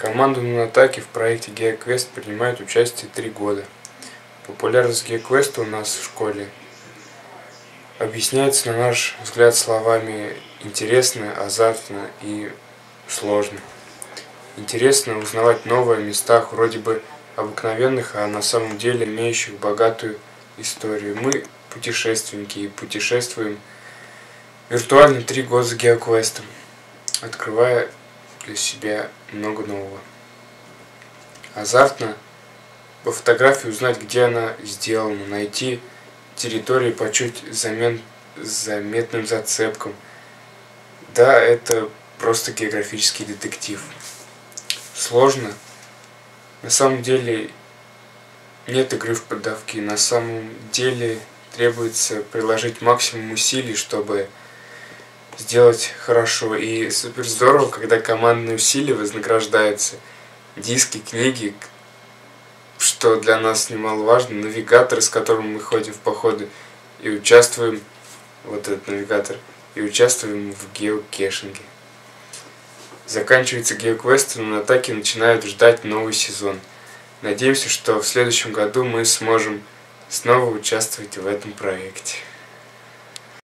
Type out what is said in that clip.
Команда Нунатаки в проекте GeoQuest принимает участие 3 года. Популярность GeoQuest у нас в школе объясняется, на наш взгляд, словами «интересно», «азартно» и «сложно». Интересно узнавать новые о местах, вроде бы обыкновенных, а на самом деле имеющих богатую историю. Мы путешественники и путешествуем виртуально 3 года с GeoQuest, открывая для себя много нового. Азартно по фотографии узнать, где она сделана, найти территории по чуть заметным зацепкам. Да, это просто географический детектив. Сложно. На самом деле нет игры в поддавки. На самом деле требуется приложить максимум усилий, чтобы сделать хорошо. И супер здорово, когда командные усилия вознаграждаются. Диски, книги, что для нас немаловажно, навигатор, с которым мы ходим в походы и участвуем, вот этот навигатор, и участвуем в геокешинге. Заканчивается GeoQuest, и Нунатаки начинают ждать новый сезон. Надеемся, что в следующем году мы сможем снова участвовать в этом проекте.